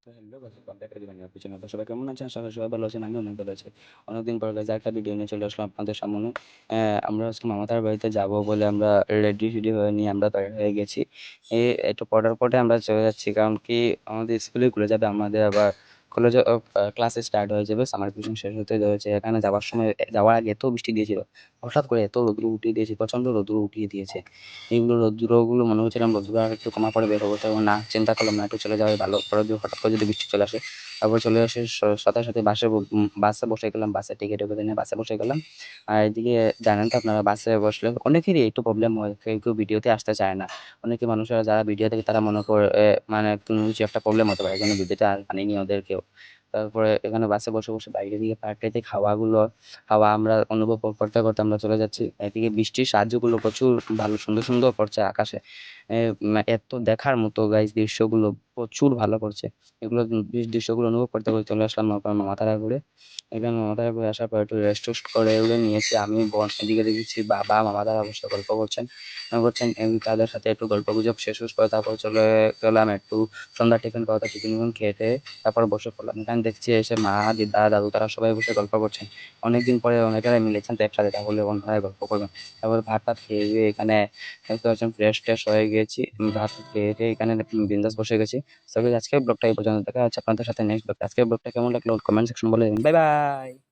তো hello guys, welcome back to my পিছনে আপনারা সবাই কেমন আছেন? আশা করি সবাই ভালো আছেন। আমিও অনেক ভালো আছি। অনেকদিন পর গাইস একটা ভিডিও নিয়ে চলে আসলাম আপনাদের সামনে। আমরা আজকে মামাতার বাড়িতে যাব বলে আমরা রেডি হয়ে নিয়ে আমরা তৈরি হয়ে গেছি। একটু পড়ার পরে আমরা চলে যাচ্ছি, কারণ কি আমাদের স্কুলে খুলে যাবে, আমাদের আবার কলেজে ক্লাসে স্টার্ট হয়ে যাবে, সামার ভ্যাকেশন শেষ হতে যাচ্ছে। এখানে যাওয়ার সময় যাওয়ার আগে এত বৃষ্টি দিয়েছিল, হঠাৎ করে এত রৌদ্র উঠিয়ে দিয়েছে, প্রচণ্ড রৌদ্র উঠিয়ে দিয়েছে। এইগুলো রৌদ্রগুলো মনে হচ্ছিলাম রৌদ্র আর একটু কমা পরে বের হবো, তো না চিন্তা করলাম না, একটু চলে যাওয়াই ভালো। পরে যদি হঠাৎ করে যদি বৃষ্টি চলে আসে, তারপর চলে আসে সাথে সাথে বাসে বসে গেলাম, বাসে টিকিট করে নিয়ে বাসে বসে গেলাম। আর এদিকে জানেন তো আপনারা, বাসে বসলে অনেকেরই একটু প্রবলেম হয়, কেউ কেউ ভিডিওতে আসতে চায় না। অনেকে মানুষেরা যারা ভিডিও দেখে তারা মনে করে মানে কোনো কিছু একটা প্রবলেম হতে পারে, এই জন্য ভিডিওতে আর আনিনি ওদেরকেও। তারপরে এখানে বাসে বসে বসে বাইরে দিকে পার্কটাতে হাওয়া আমরা অনুভব করতে করতে আমরা চলে যাচ্ছি। এদিকে বৃষ্টির সাহায্যগুলো প্রচুর ভালো, সুন্দর সুন্দর পড়ছে আকাশে। এত দেখার মতো গাইস দৃশ্যগুলো প্রচুর ভালো করছে। এগুলো দৃশ্যগুলো অনুভব করতে করতে চলে আসলাম আপনার মামাতারা। এখানে মামাতারা আসার পর একটু রেস্ট টেস্ট করে এগুলো নিয়েছি, আমি বোন এদিকে দেখেছি বাবা মামাতারা বসে গল্প করছেন তাদের সাথে একটু গল্প গুজব শেষ করে তারপর চলে গেলাম একটু সন্ধ্যা টিফিন খাওয়া, টিফিন খেতে তারপর বসে পড়লাম। এখানে দেখছি এসে মা, দিদা, দাদু তারা সবাই বসে গল্প করছেন। অনেকদিন পরে অনেকেরা মিলেছেন, তো একসাথে তাহলে অন্যরা গল্প করবেন। তারপর ভাত টাত খেয়ে দিয়ে এখানে দেখতে পাচ্ছেন ফ্রেশ ট্রেশ হয়ে গেছি। ভাত খেয়ে টেয়ে এখানে বিন্দাস বসে গেছি। তবে আজকের ব্লগটা এই পর্যন্ত, দেখা হচ্ছে আপনাদের সাথে নেক্সট ব্লগ। আজকের ব্লগটা কেমন লাগলো কমেন্ট সেকশন বলে দিন। Bye bye.